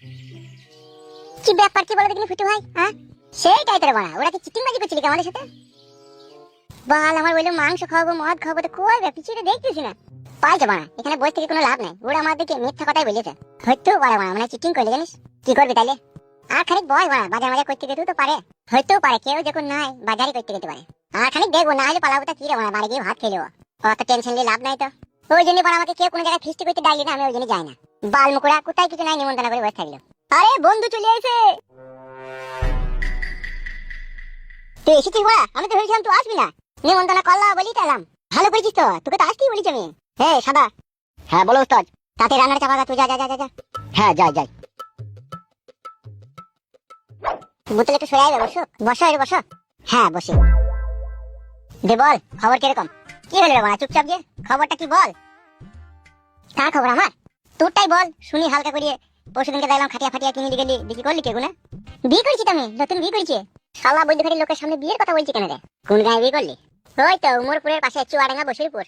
কি ব্যাপার কি বলে দেখিনি ফুটু ভাই? হ্যাঁ সেইটাই তোর বাড়া, ওরা কি চিটিংবাজি করছিলি কি আমাদের সাথে? বাল আমার বললো মাংস খাওয়াবো মদ খাওয়াবো, তো কই বে পিছনে দেখতেছি না। পাইছে বাড়া, এখানে বসে থেকে কোনো লাভ নাই। ওরা আমাদেরকে মিথ্যা কথাই বলেছে। হয়তো বাড়া মানে চিটিং করলে জানিস কি করবি তাইলে? আর খানিক বয় বাড়া, বাজার মাজার করতে গেতেও তো পারে। হয়তো পারে কেউ যখন নাই বাজারই করতে যেতে পারে। আর খানিক দেখবো না হলে পালাবো তো কি রে বাড়া, বাড়ি গিয়ে ভাত খেলেও অত টেনশন নিয়ে লাভ নাই তো। ওই জন্য বাড়া আমাকে কেউ কোনো জায়গায় ফিস্টি করতে ডাকলি না, আমি ওই জন্য যাই না। বাল মুকুড়া কোথায় কিছু নাই নিমন্ত্রণ করে বসে থাকলো। আরে বন্ধু চলে এসে তুই এসেছিস বাড়া? আমি তো ভেবেছিলাম তুই আসবি না, নিমন্ত্রণ করলা বলি তো এলাম। ভালো করেছিস তো, তোকে তো আসতেই বলেছি আমি। হ্যাঁ সাদা। হ্যাঁ বলো উস্তাদ। তাতে রান্নার চাপা তুই যা যা যা যা। হ্যাঁ যাই যাই। বোতলে একটু সরে আয় বসো বসো এর বসো। হ্যাঁ বসি। দে বল খবর কিরকম? কি হলো রে বাড়া চুপচাপ যে, খবরটা কি বল? কার খবর আমার? তোরটাই বল শুনি হালকা করিয়ে। পরশুদিনকে দেখলাম খাটিয়া ফাটিয়া কিনে গেলি, বিক্রি করলি কে গুনা? বিয়ে করেছি তো আমি, নতুন বিয়ে করেছি। শালা বৈদ্য ঘাটের লোকের সামনে বিয়ের কথা বলছি কেন রে? কোন গায়ে বিয়ে করলি? ওই তো উমরপুরের পাশে চুয়াডাঙ্গা বসিরপুর।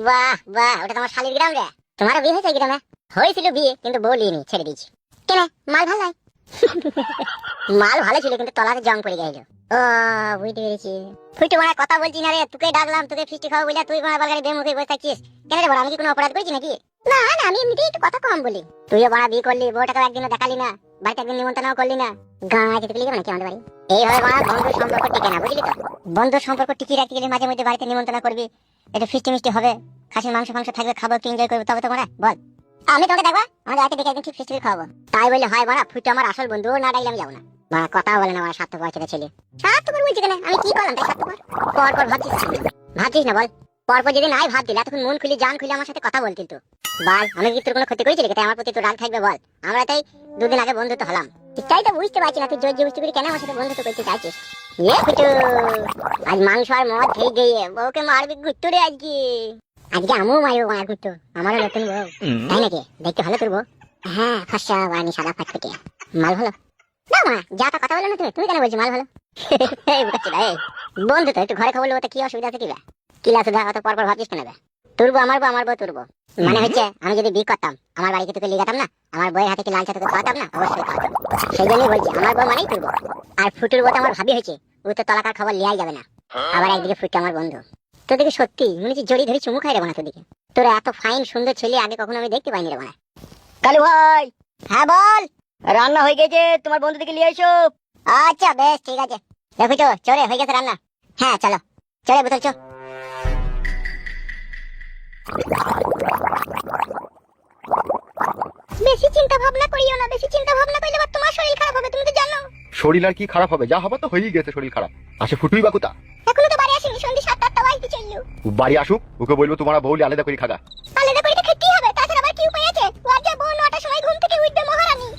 বাহ বাহ, ওটা তোমার শালির গ্রাম রে। তোমারও বিয়ে হয়েছে গ্রামে? হয়েছিল বিয়ে, কিন্তু বলিনি, ছেড়ে দিয়েছি। কেন মাল ভালো নাই? মাল ভালো ছিল কিন্তু তলাতে জং পড়ে গেল। ও বুঝতে পেরেছি। ফুটে মারা কথা বলছি না রে, তোকে ডাকলাম তোকে ফিস্টি খাওয়া বলে, তুই মারা বালগাড়ি বেমুখে বসে থাকছিস কেন রে? বড় আমি কি কোনো অপরাধ করেছি নাকি? না না, আমি এমনিতেই একটু কথা কম বলি। তুইও বড় বিয়ে করলি, বউটাকে একদিনও দেখালি না, বাড়িতে একদিন নিমন্ত্রণও করলি না। গাঁ যেতে গেলি নাকি আমাদের বাড়ি? এইভাবে বড় বন্ধুর সম্পর্ক টিকে না, বুঝলি তো? বন্ধুর সম্পর্ক টিকিয়ে রাখতে গেলে মাঝে মধ্যে বাড়িতে নিমন্ত্রণ করবি, একটু ফিস্টি মিষ্টি হবে, খাসির মাংস ফাংস থাকবে, খাবো একটু এনজয় করবো, তবে তো মারা বল। আমি তোকে দেখবা আমাদের একে দেখে একদিন ঠিক ফিস্টি খাওয়াবো। তাই বললে হয় মারা? ফুটে আমার আসল বন্ধু, না ডাকলে আমি যাবো না। বাড়া কথা বলে না, আমার স্বার্থপর ছেলে। স্বার্থপর বলছি কেন? আমি কি করলাম তাই স্বার্থপর? পর পর ভাবছিস ভাবছিস না বল? পরপর যদি নাই ভাব দিলে এতক্ষণ মন খুলে জান খুলে আমার সাথে কথা বলতিল তো। বল আমি কি তোর কোনো ক্ষতি করেছি নাকি আমার প্রতি তোর রাগ থাকবে? বল আমরা তাই দুদিন আগে বন্ধুত্ব হলাম। তাই তো বুঝতে পারছি না তুই জোর জবরদস্তি করে কেন আমার সাথে বন্ধুত্ব করতে চাইছিস? এ ফুটু আজ মাংস আর মদ খেয়ে গিয়ে বউকে মারবি গুত্তু রে আজকে। আজকে আমিও মারবো মার গুত্তু, আমারও নতুন বউ। তাই নাকি? দেখতে ভালো তোর বউ? হ্যাঁ ফর্সা বানি সাদা ফাটফাটে। মাল ভালো না মা, যা তা কথা বলো না তুমি। তুমি কেন বলছো মাল ভালো? বন্ধু তো একটু ঘরে খবর লোক, কি অসুবিধা আছে? কি লাগছে অত পরপর ভাবছিস কেন? তুরবো আমার বউ, আমার বউ তুরবো। মানে হচ্ছে আমি যদি বিয়ে করতাম আমার বাড়িতে তোকে লিগাতাম না, আমার বউয়ের হাতে কি লাল চা তোকে খাওয়াতাম না? অবশ্যই খাওয়াতাম। সেই জন্যই বলছি আমার বউ মানেই তুরবো। আর ফুটুর বউ তো আমার ভাবি হয়েছে, ও তো তলাকার খবর লিয়াই যাবে না। আবার একদিকে ফুটে আমার বন্ধু। তোর দিকে সত্যি মনে হচ্ছে জড়ি ধরে চুমু খাই রে না তোর দিকে। তোর এত ফাইন সুন্দর ছেলে আগে কখনো আমি দেখতে পাইনি রে না। কালু ভাই, হ্যাঁ বল। রান্না হয়ে গেছে, তোমার বন্ধু থেকে নিয়ে এসো। আচ্ছা বেশ ঠিক আছে। দেখো তো চলে হয়ে গেছে রান্না। হ্যাঁ চলো চলে বোতল চো। বেশি চিন্তা ভাবনা করিও না, বেশি চিন্তা ভাবনা করলে আবার তোমার শরীর খারাপ হবে, তুমি তো জানো। শরীর আর কি খারাপ হবে? যা হবে তো হয়েই গেছে শরীর খারাপ। আসে ফুটুই বা কোথা? এখনো তো বাড়ি আসেনি, সন্ধ্যে 7-8টা বাজতে চললো। বাড়ি আসুক, ওকে বলবো তোমার বউলি আলাদা করে খাগা। আলাদা করে তো খেতেই হবে, তাছাড়া আবার কি উপায় আছে? ওর যে বউ 9টার সময় ঘুম থেকে উঠবে মহারানী,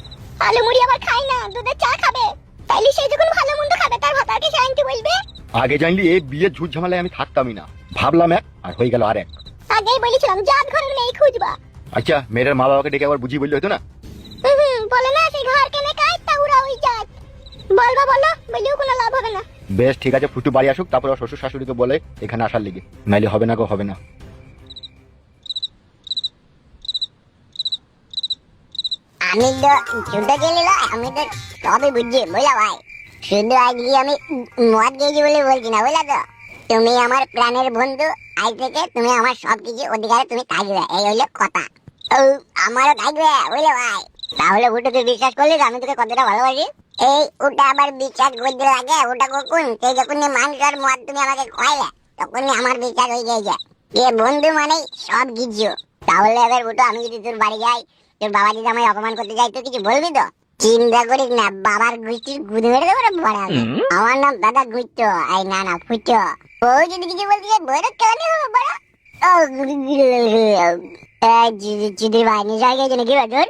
আলু মুড়ি আবার খায় না, দুধের চা খাবে। তাইলে সে যখন ভালো মন্দ খাবে তার ভাতাকে সে আনতে বলবে। আগে জানলি এই বিয়ের ঝুট ঝামেলায় আমি থাকতামই না, ভাবলাম এক আর হয়ে গেল আর এক। আগেই বলেছিলাম জাত ঘরের মেয়ে খুঁজবা। আচ্ছা মেয়ের মা বাবাকে ডেকে আবার বুঝিয়ে বললে হতো না? বলে না সেই ঘর কেনে কাইতা উড়া ওই জাত। বলবা বলো, বলেও কোনো লাভ হবে না। বেশ ঠিক আছে, ফুটু বাড়ি আসুক, তারপর শ্বশুর শাশুড়িকে বলে এখানে আসার লিগে, নাইলে হবে না গো হবে না। আমি তো যুদ্ধ গেলে আমি তো সবই বুঝছি বুঝলা ভাই। শুধু আজকে আমি মদ গেছি বলে বলছি না, বুঝলা তো? তুমি আমার প্রাণের বন্ধু, আজ থেকে তুমি আমার সবকিছু অধিকারে তুমি থাকবে, এই হইলো কথা। ও আমারও থাকবে বুঝলে ভাই। তাহলে ওটা তুই বিশ্বাস করলি আমি তোকে কতটা ভালোবাসি? এই ওটা আবার বিশ্বাস করতে লাগে? ওটা কখন সেই যখন মাংস আর মদ তুমি আমাকে খাইলে তখনই আমার বিশ্বাস হয়ে গেছে যে বন্ধু মানে সব কিছু। তাহলে এবার ওটা আমি যদি তোর বাড়ি যাই, তোর বাবা যদি আমায় অপমান করতে যাই, তো কিছু বলবি তো? চিন্তা করিস না, বাবার গুষ্টির গুদ মেরে দেবো রে বড়। আমার নাম দাদা গুচ্ছ, আই না না ফুটো। ও যদি কিছু বলতে যাই বড় কেন হবে বড়? ও চিদির ভাই নিশা গেছে নাকি তোর?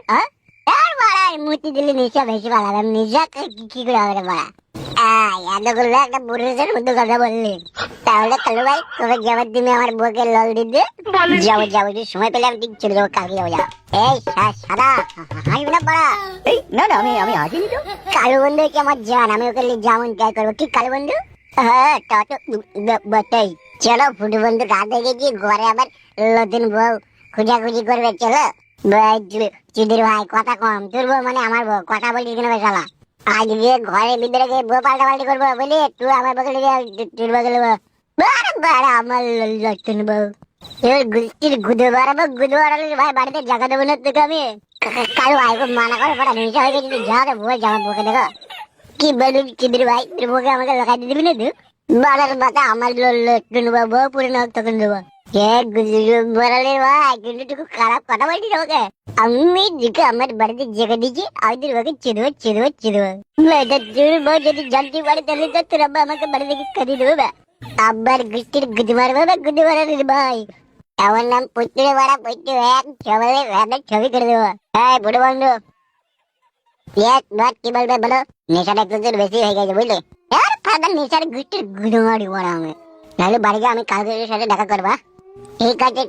আর বড় মুতি দিলে নিশা বেশি বাড়ালাম, নিশা কি করে হবে রে বড়? এত করলে একটা পুরুষের মতো কথা বললি। তাহলে কালু ভাই তবে যাবার দিনে আমার বউকে লল দিতে যাবো যাবো, সময় পেলে আমি ঠিক চলে যাবো, কালকে যাবো। যাও এই সাদা হাসবি না পাড়া। এই না না, আমি আসিনি তো। কালু বন্ধু কি আমার জান, আমি ওকে যেমন ট্রাই করবো। কি কালু বন্ধু? হ্যাঁ তা তো বটেই। চলো ফুটু বন্ধু রাত হয়ে গেছি, ঘরে আবার নতুন বউ খুঁজাখুঁজি করবে। চলো চুদির ভাই কথা কম, তোর বউ মানে আমার বউ, কথা বলছিস কেন ভাই শালা? আজকে ঘরের ভিতরে গিয়ে বউ পাল্টাপাল্টি করবো বলি, তুই আমার বগলে গিয়ে তোর বগলে বউ। বারে বারে আমার লটন বউ, এবার গুষ্টির গুদে বাড়াবো, গুদে বাড়ালে ভাই বাড়িতে জায়গা দেবো না তোকে আমি। কারো ভাই খুব মানা করে পড়া নিশা হয়ে গেছে, যা রে বউ জামা বউকে দেখো কি বলুন চুদির ভাই, তোর বউকে আমাকে লাগাই দিয়ে দিবি না তুই? বাড়ার বাতা আমার লটন বউ পুরে না তখন দেবো। বলালে ভাই কিন্তু তুই খুব খারাপ কথা বলছিস আমাকে। আমি দিকে আমার বাড়িতে জেগে দিয়েছি, আমি তোর বাকে চেদবো চেদবো চেদবো। মেয়েটা তোর বউ যদি জানতে পারে তাহলে তো তোর আব্বা আমাকে বাড়ি থেকে কাটিয়ে দেবে বা আব্বার গুষ্টির গুদি মারবে বা গুদি মারালে ভাই। আমার নাম পুত্রে বাড়া পুত্র এক সবাই রাতের ছবি করে দেবো। হ্যাঁ বুড়ো বন্ধু এক বাদ কি বলবে বলো? নেশাটা একটু তোর বেশি হয়ে গেছে বুঝলে? আর ফাদার নেশার গুষ্টির গুদি মারি বড়া আমি, নাহলে বাড়ি গিয়ে আমি কালকে সাথে দেখা করবা। ঠিক আছে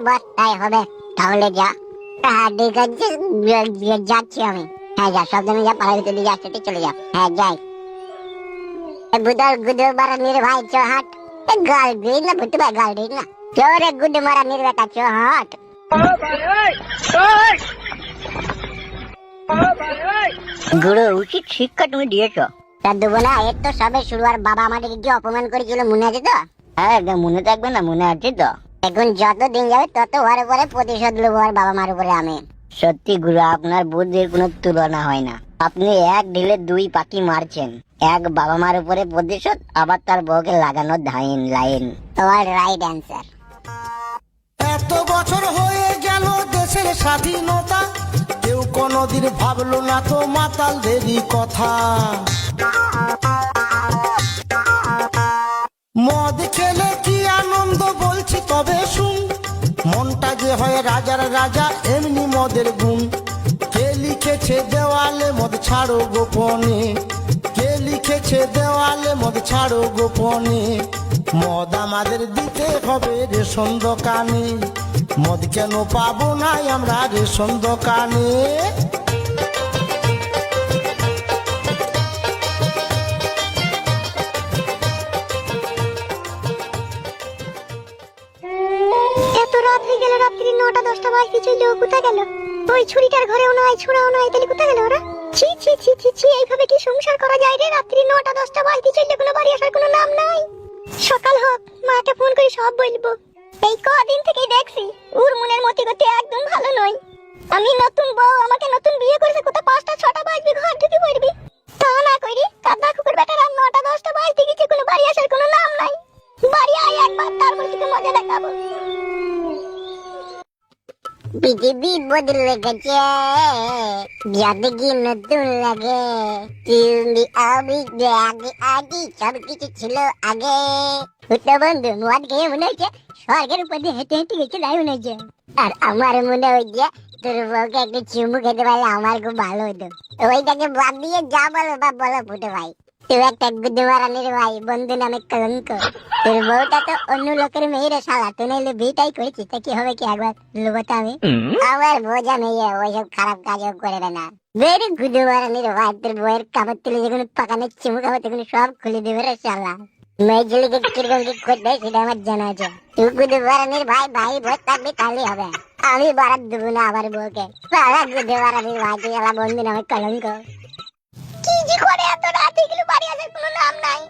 বস, তাই হবে তাহলে যা। হ্যাঁ ঠিক আছে যাচ্ছি আমি। হ্যাঁ যা, সব জনে যা, পাড়ার ভিতরে যা, সেটি চলে যা। হ্যাঁ যাই। বুদর গুদে মারা নির ভাই চ হাট, গাল দিই না ভুতু ভাই, গাল দিই না চোরে গুদে মারা নির বেটা চ হাট। গুরু উচিত শিক্ষা তুমি দিয়েছো। তা দেবো না, এর তো সবে শুরু। আর বাবা আমাদেরকে কি অপমান করেছিল মনে আছে তো? হ্যাঁ মনে থাকবে না? মনে আছে তো। এখন যত দিন যাবে তত ওর উপরে প্রতিশোধ নেবো, আর বাবা মার উপরে আমি। সত্যি গুরু, আপনার বুদ্ধির কোনো তুলনা হয় না। আপনি এক ঢিলে দুই পাখি মারছেন, এক বাবা মার উপরে প্রতিশোধ, আবার তার বউকে লাগানো লাইন। তোমার রাইট অ্যান্সার। এত বছর হয়ে গেল দেশের স্বাধীনতা, কেউ কোনদিন ভাবলো না তো মাতালদেরই কথা। মদ খেলে কি আনন্দ বলছি তবে শুন, মনটা যে হয় রাজার রাজা এমনি মদের গুণ। কে লিখেছে দেওয়ালে মদ ছাড়ো গোপনে, কে লিখেছে দেওয়ালে মদ ছাড়ো গোপনে। মদ আমাদের দিতে হবে রেশন দোকানে, মদ কেন পাবো না আমরা রেশন দোকানে? এত রাত হয়ে গেল, রাত্রি 9টা 10টা বাজতে চললো, কোথায় গেল? ওই ছুরিটার ঘরেও নয়, ছোড়াও নয়, তাহলে কোথায় গেল ওরা? ছি ছি ছি ছি ছি, এইভাবে কি সংসার করা যায় রে? রাত্রি 9টা 10টা বাজতে চললো, কোনো বাড়ি আসার কোনো নাম নাই। সকাল হোক, মাকে ফোন করে সব বলবো। এই কদিন থেকেই দেখছি ওর মনের মতি গতি একদম ভালো নয়। আমি নতুন বউ, আমাকে নতুন বিয়ে করেছে, কোথায় 5টা 6টা বাজবে ঘর ঢুকে পড়বি। তা না করি কাদা কুকুর বেটা, রাত 9টা 10টা বাজতে গেছে, কোনো বাড়ি আসার কোনো নাম নাই। বাড়ি আয় একবার, তারপর তোকে মজা দেখাবো। পৃথিবী বদলে গেছে, যাদেরকে নতুন লাগে, তুমি আমি আগে আগে সব কিছু ছিল আগে। ছোট বন্ধু মদ খেয়ে মনে হচ্ছে স্বর্গের উপর দিয়ে হেঁটে হেঁটে গেছে, তাই মনে হচ্ছে। আর আমার মনে হচ্ছে তোর বউকে একটু চুমু খেতে পারলে আমার খুব ভালো হতো। ওইটাকে বাদ দিয়ে যা বলো বা বলো ফুটে ভাই, তুই একটা গুদে মারানির ভাই, বন্ধু নামে কলঙ্ক। তোর বউটা তো অন্য লোকের মেয়েরে শালা, তুই নাইলে বিয়েটাই করেছিস, তা কি হবে কি একবার লোকটা আমি? আমার বোঝা মেয়ে ওইসব খারাপ কাজও করে না। বেরি গুদে মারানির ভাই, তোর বউয়ের কাপড় তুলে যখন পাকানে চুমু খাবো তখন সব খুলে দেবে রে শালা। মেয়ে ছেলেকে কিরকম কি করতে হয় সেটা আমার জানা আছে। তুই গুদে মারানির ভাই, ভাই ভোট থাকবি তাহলে হবে। আমি বারাত দেবো না আমার বউকে। সারা গুদে মারানির ভাই, তুই শালা বন্ধু নামে কলঙ্ক। কি যে করে এত রাত এগুলো, বাড়ি আসার কোনো নাম নাই।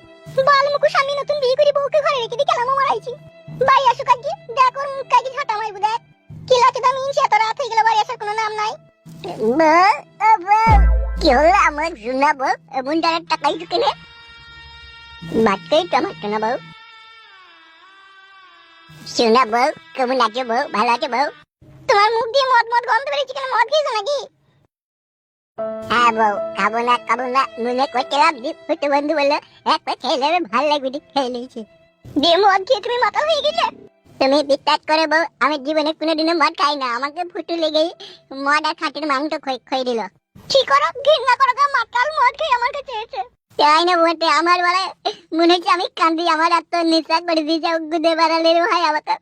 বাল মুখোশ, আমি নতুন বিয়ে করে বউকে ঘরে রেখে দিয়ে কেলামো মারাইছি। ভাই আসুক আজকে, দেখো মুখটাকে ঝাঁটা মারবো দেখ। কি লাগছে দামি ইঞ্চি, এত রাত হয়ে গেল, বাড়ি আসার কোনো নাম নাই। কি হলো আমার শোনা বউ, এমন ডাইরেক্ট টাকাই ঢুকে নে মাঠকেই টমাটো না বউ। শোনা বউ, কেমন আছো বউ? ভালো আছো বউ? তোমার মুখ দিয়ে মদ মদ গন্ধ বেরিয়েছে কেন? মদ খেয়েছো নাকি? হ্যাঁ বউ, খাবো না মনে করছিলাম। ফুটে বন্ধু বললো একবার খেয়ে নেবে, ভালো লাগবে, খেয়ে নিয়েছি। দিয়ে মদ খেয়ে তুমি মাথা হয়ে গেলে? তুমি বিশ্বাস করে বউ, আমি জীবনে কোনোদিনও মদ খাই না। আমাকে ফুটু লেগেই মদ আর খাঁটির মাংস খেয়ে দিল। কি করো, ঘৃণা করো, মাতাল মদ খেয়ে আমার কাছে এসে। তাই না বলতে আমার বলে মনে হচ্ছে আমি কান্দি, আমার আত্মনিশ্বাস করে দিয়েছে। গুদে বাড়ালের ভাই আমাকে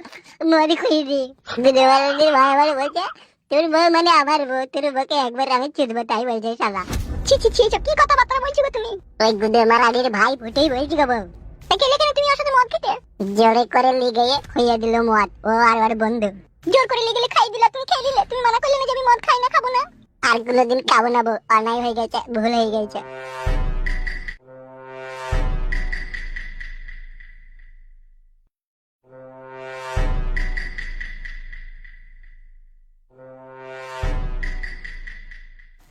মদ খেয়ে দিই। গুদে বাড়ালের ভাই আমার বলছে তোর বউ মানে আমার বউ, তোর বউকে একবার আমি চিনবো, তাই বলছে শালা। ছি ছি ছি, কি কথাবার্তা বলছো তুমি? ওই গুদে মারানির ভাই ফুটেই বলছি গো বউ। তা গেলে কেন তুমি ওর সাথে মদ খেতে? জোরে করে লিগে হইয়া দিল মদ, ও আর ওর বন্ধু। জোর করে লেগে খাই দিলা, তুমি খেয়ে দিলে, তুমি মানা করলে না যে আমি মদ খাই না, খাবো না। আর কোনোদিন খাবো না বউ, অন্যায় হয়ে গেছে, ভুল হয়ে গেছে।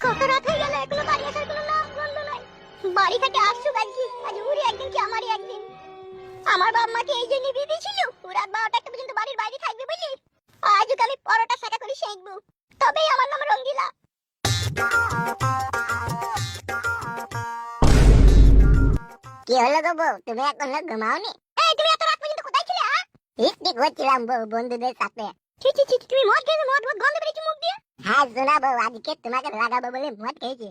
কত রাত হয়ে গেল, এখনো বাড়ি আসার কোনো নাম গন্ধ নাই। বাড়ি থেকে আসছুক আজকে, আজ উড়ি একদিন কি আমারই একদিন। আমার বাবা মাকে এই জন্য বিয়ে দিয়েছিল রাত 12টা একটা পর্যন্ত বাড়ির বাইরে থাকবে বলি। আজ ওকে আমি পরোটা শাকা করে শেখবো, তবেই আমার নাম রঙ্গিলা। কি হলো গো বউ, তুমি এখনো ঘুমাওনি? এই তুমি এত রাত পর্যন্ত কোথায় ছিলে? পিকনিক করছিলাম বউ, বন্ধুদের সাথে। তুমি মদ খেয়েছো? মদ গন্ধ বেরিয়েছে মুখ দিয়ে। হ্যাঁ শোনা বউ, আজকে তোমাকে লাগাবো বলে মদ খেয়েছি।